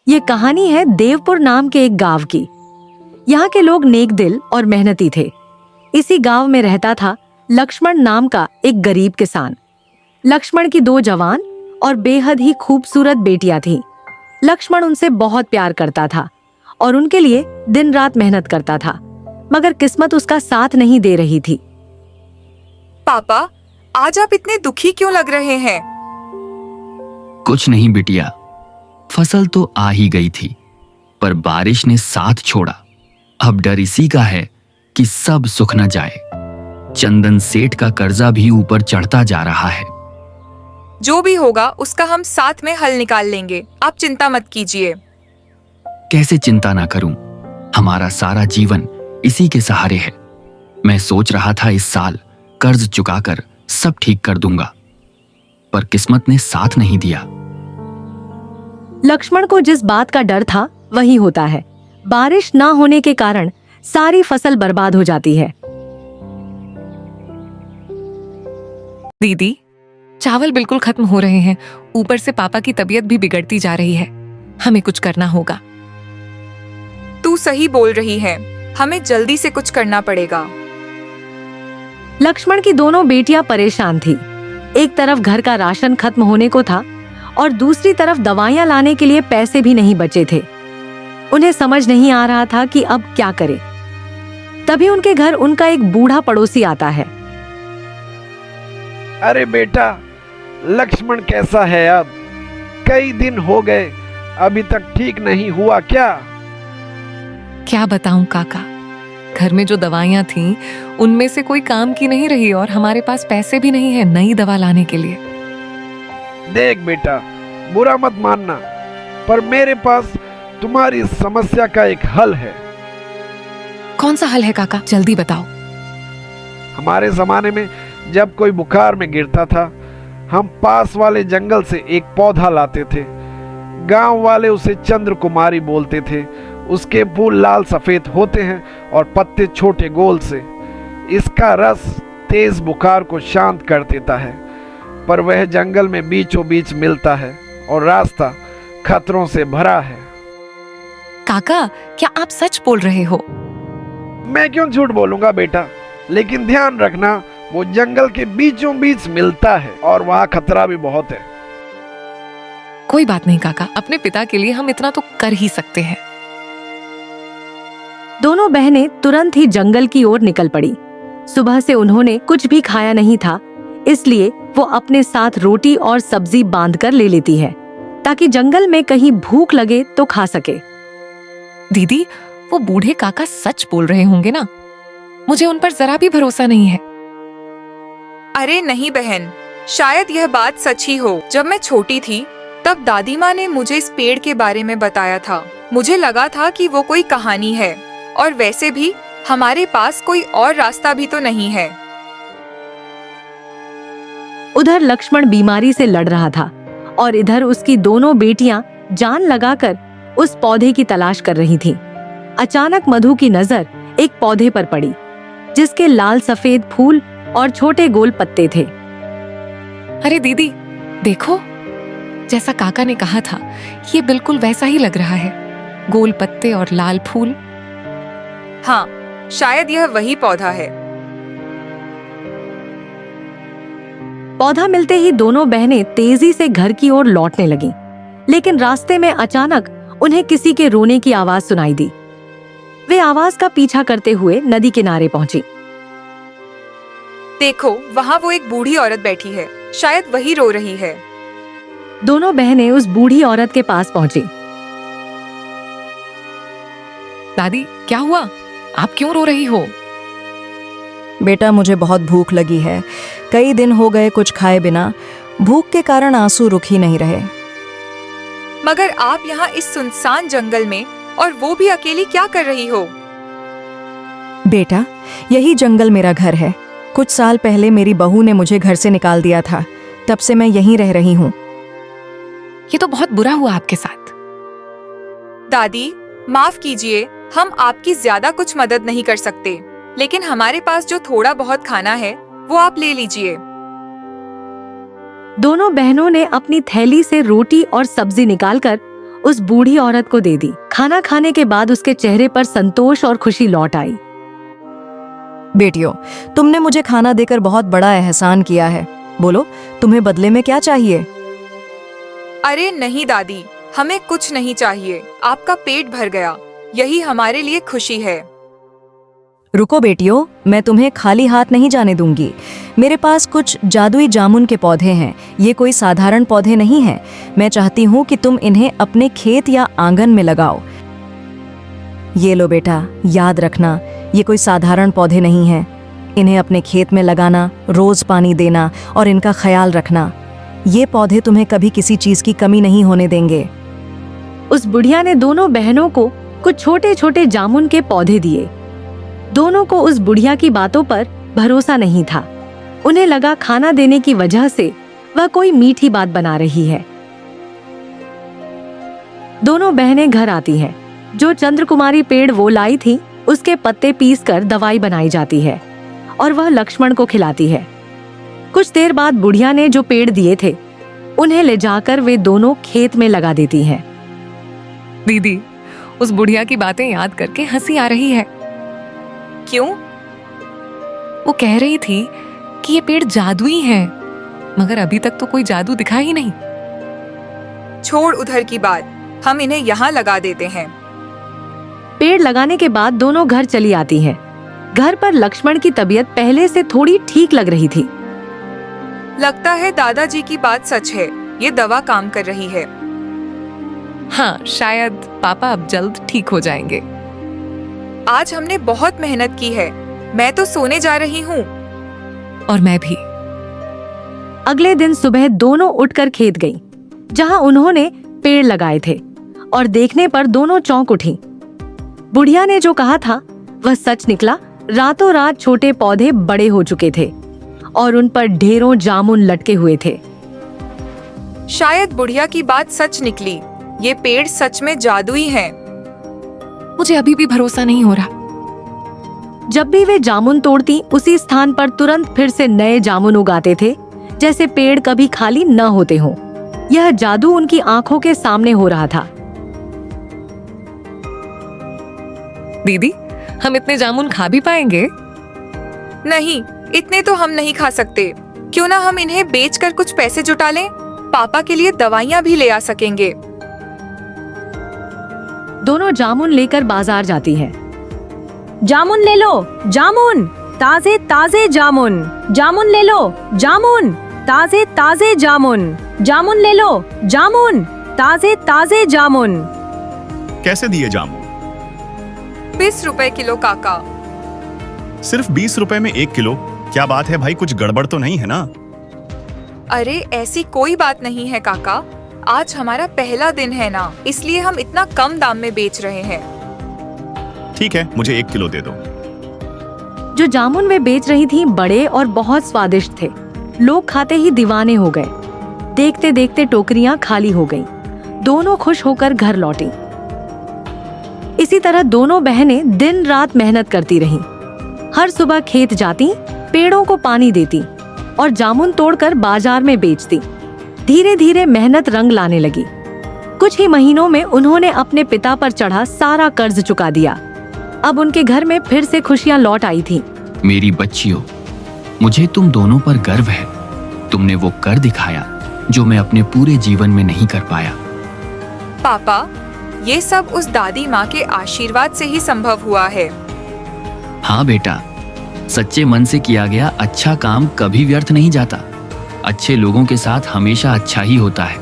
ये कहानी है देवपुर नाम के एक गांव की। यहाँ के लोग नेक दिल और मेहनती थे। इसी गांव में रहता था लक्ष्मण नाम का एक गरीब किसान। लक्ष्मण की 2 जवान और बेहद ही खूबसूरत बेटियां थीं। लक्ष्मण उनसे बहुत प्यार करता था और उनके लिए दिन रात मेहनत करता था, मगर किस्मत उसका साथ नहीं दे रही थी। पापा, आज आप इतने दुखी क्यों लग रहे हैं? कुछ नहीं बिटिया, फसल तो आ ही गई थी, पर बारिश ने साथ छोड़ा। अब डर इसी का है कि सब सुख न जाए। चंदन सेठ का कर्जा भी ऊपर चढ़ता जा रहा है। जो भी होगा उसका हम साथ में हल निकाल लेंगे, आप चिंता मत कीजिए। कैसे चिंता ना करूं? हमारा सारा जीवन इसी के सहारे है। मैं सोच रहा था इस साल कर्ज चुकाकर सब ठीक कर दूंगा, पर किस्मत ने साथ नहीं दिया। लक्ष्मण को जिस बात का डर था वही होता है। बारिश ना होने के कारण सारी फसल बर्बाद हो जाती है। दीदी, चावल बिल्कुल खत्म हो रहे हैं। ऊपर से पापा की तबीयत भी बिगड़ती जा रही है। हमें कुछ करना होगा। तू सही बोल रही है, हमें जल्दी से कुछ करना पड़ेगा। लक्ष्मण की दोनों बेटियां परेशान थी। एक तरफ घर का राशन खत्म होने को था और दूसरी तरफ दवाइयां लाने के लिए पैसे भी नहीं बचे थे। उन्हें समझ नहीं आ रहा था कि अब क्या करे। तभी उनके घर उनका एक बूढ़ा पड़ोसी आता है। अरे बेटा, लक्ष्मण कैसा है अब? कई दिन हो गए, अभी तक ठीक नहीं हुआ क्या? क्या बताऊं काका, घर में जो दवाइयां थीं, उनमें से कोई काम की नहीं रही और हमारे पास पैसे भी नहीं है नई दवा लाने के लिए। देख बेटा, बुरा मत मानना, पर मेरे पास तुम्हारी इस समस्या का एक हल है। कौन सा हल है काका? जल्दी बताओ। हमारे जमाने में जब कोई बुखार में गिरता था, हम पास वाले जंगल से एक पौधा लाते थे। गांव वाले उसे चंद्र कुमारी बोलते थे। उसके फूल लाल सफेद होते हैं और पत्ते छोटे गोल से। इसका रस तेज बुखार को शांत कर देता है, पर वह जंगल में बीचों बीच मिलता है और रास्ता खतरों से भरा है। काका, क्या आप सच बोल रहे हो? मैं क्यों झूठ बोलूंगा बेटा, लेकिन ध्यान रखना, वो जंगल के बीचों बीच मिलता है और वहाँ खतरा भी बहुत है। कोई बात नहीं काका, अपने पिता के लिए हम इतना तो कर ही सकते हैं। दोनों बहनें तुरंत ही जंगल की ओर निकल पड़ी। सुबह से उन्होंने कुछ भी खाया नहीं था, इसलिए वो अपने साथ रोटी और सब्जी बांध कर ले लेती है, ताकि जंगल में कहीं भूख लगे तो खा सके। दीदी, वो बूढ़े काका सच बोल रहे होंगे ना? मुझे उन पर जरा भी भरोसा नहीं है। अरे नहीं बहन, शायद यह बात सच ही हो। जब मैं छोटी थी तब दादी माँ ने मुझे इस पेड़ के बारे में बताया था। मुझे लगा था कि वो कोई कहानी है, और वैसे भी हमारे पास कोई और रास्ता भी तो नहीं है। उधर लक्ष्मण बीमारी से लड़ रहा था और इधर उसकी दोनों बेटियां जान लगाकर उस पौधे की तलाश कर रही थीं। अचानक मधु की नजर एक पौधे पर पड़ी, जिसके लाल सफेद फूल और छोटे गोल पत्ते थे। अरे दीदी, देखो, जैसा काका ने कहा था, ये बिल्कुल वैसा ही लग रहा है। गोल पत्ते और लाल फूल। हाँ, शायद यह वही पौधा है। पौधा मिलते ही दोनों बहनें तेजी से घर की ओर लौटने लगीं, लेकिन रास्ते में अचानक उन्हें किसी के रोने की आवाज सुनाई दी। वे आवाज का पीछा करते हुए नदी किनारे पहुंची। देखो, वहाँ वो एक बूढ़ी औरत बैठी है, शायद वही रो रही है। दोनों बहनें उस बूढ़ी औरत के पास पहुंची। दादी, क्या हुआ? आप क्यों रो रही हो? बेटा, मुझे बहुत भूख लगी है। कई दिन हो गए कुछ खाए बिना। भूख के कारण आंसू रुक ही नहीं रहे। मगर आप यहाँ इस सुनसान जंगल में, और वो भी अकेली, क्या कर रही हो? बेटा, यही जंगल मेरा घर है। कुछ साल पहले मेरी बहू ने मुझे घर से निकाल दिया था, तब से मैं यहीं रह रही हूँ। ये तो बहुत बुरा हुआ आपके साथ। दादी, माफ कीजिए, हम आपकी ज्यादा कुछ मदद नहीं कर सकते, लेकिन हमारे पास जो थोड़ा बहुत खाना है वो आप ले लीजिए। दोनों बहनों ने अपनी थैली से रोटी और सब्जी निकालकर उस बूढ़ी औरत को दे दी। खाना खाने के बाद उसके चेहरे पर संतोष और खुशी लौट आई। बेटियों, तुमने मुझे खाना देकर बहुत बड़ा एहसान किया है। बोलो, तुम्हें बदले में क्या चाहिए? अरे नहीं दादी, हमें कुछ नहीं चाहिए। आपका पेट भर गया, यही हमारे लिए खुशी है। रुको बेटियों, मैं तुम्हें खाली हाथ नहीं जाने दूंगी। मेरे पास कुछ जादुई जामुन के पौधे हैं। ये कोई साधारण पौधे नहीं हैं। मैं चाहती हूँ कि तुम इन्हें अपने खेत या आंगन में लगाओ। ये लो बेटा, याद रखना, ये कोई साधारण पौधे नहीं हैं। इन्हें अपने खेत में लगाना, रोज पानी देना और इनका ख्याल रखना। ये पौधे तुम्हें कभी किसी चीज की कमी नहीं होने देंगे। उस बुढ़िया ने दोनों बहनों को कुछ छोटे छोटे जामुन के पौधे दिए। दोनों को उस बुढ़िया की बातों पर भरोसा नहीं था। उन्हें लगा खाना देने की वजह से वह कोई मीठी बात बना रही है। दोनों बहनें घर आती हैं। जो चंद्रकुमारी पेड़ वो लाई थी, उसके पत्ते पीसकर दवाई बनाई जाती है और वह लक्ष्मण को खिलाती है। कुछ देर बाद बुढ़िया ने जो पेड़ दिए थे, उन्हें ले जाकर वे दोनों खेत में लगा देती हैं। दीदी, उस बुढ़िया की बातें याद करके हंसी आ रही है। क्यों? वो कह रही थी कि ये पेड़ जादुई हैं, मगर अभी तक तो कोई जादू दिखा ही नहीं। छोड़ उधर की बात, हम इन्हें यहाँ लगा देते हैं। पेड़ लगाने के बाद दोनों घर चली आती हैं। घर पर लक्ष्मण की तबीयत पहले से थोड़ी ठीक लग रही थी। लगता है दादाजी की बात सच है, ये दवा काम कर रही है। हाँ, शायद पापा अब जल्द ठीक हो जाएंगे। आज हमने बहुत मेहनत की है। मैं तो सोने जा रही हूँ। और मैं भी। अगले दिन सुबह दोनों उठकर खेत गईं, जहां उन्होंने पेड़ लगाए थे, और देखने पर दोनों चौंक उठी। बुढ़िया ने जो कहा था वह सच निकला। रातों रात छोटे पौधे बड़े हो चुके थे और उन पर ढेरों जामुन लटके हुए थे। शायद बुढ़िया की बात सच निकली। ये पेड़ सच में जादुई हैं। मुझे अभी भी भरोसा नहीं हो रहा। जब भी वे जामुन तोड़ती, उसी स्थान पर तुरंत फिर से नए जामुन उगाते थे, जैसे पेड़ कभी खाली न होते हों। यह जादू उनकी आंखों के सामने हो रहा था। दीदी, हम इतने जामुन खा भी पाएंगे? नहीं, इतने तो हम नहीं खा सकते। क्यों ना हम इन्हें बेचकर कुछ पैसे जुटा लें? पापा के लिए दवाइयाँ भी ले आ सकेंगे। दोनों जामुन लेकर बाजार जाती हैं। जामुन ले लो, जामुन, ताजे ताजे जामुन। जामुन ले लो, जामुन, ताजे ताजे जामुन। जामुन ले लो, जामुन, ताजे ताजे जामुन। कैसे दिए जामुन? 20 रुपए किलो काका। सिर्फ 20 रुपए में 1 किलो? क्या बात है भाई, कुछ गड़बड़ तो नहीं है ना? अरे ऐसी कोई बात नहीं है काका। आज हमारा पहला दिन है ना, इसलिए हम इतना कम दाम में बेच रहे हैं। ठीक है, मुझे 1 किलो दे दो। जो जामुन वे बेच रही थीं बड़े और बहुत स्वादिष्ट थे। लोग खाते ही दीवाने हो गए। देखते देखते टोकरियां खाली हो गईं। दोनों खुश होकर घर लौटी। इसी तरह दोनों बहनें दिन रात मेहनत करती रहीं। हर सुबह खेत जाती, पेड़ों को पानी देती और जामुन तोड़कर बाजार में बेचती। धीरे धीरे मेहनत रंग लाने लगी। कुछ ही महीनों में उन्होंने अपने पिता पर चढ़ा सारा कर्ज चुका दिया। अब उनके घर में फिर से खुशियां लौट आई थीं। मेरी बच्चियों, मुझे तुम दोनों पर गर्व है। तुमने वो कर दिखाया जो मैं अपने पूरे जीवन में नहीं कर पाया। पापा, ये सब उस दादी माँ के आशीर्वाद से ही संभव हुआ है। हाँ बेटा, सच्चे मन से किया गया अच्छा काम कभी व्यर्थ नहीं जाता। अच्छे लोगों के साथ हमेशा अच्छा ही होता है।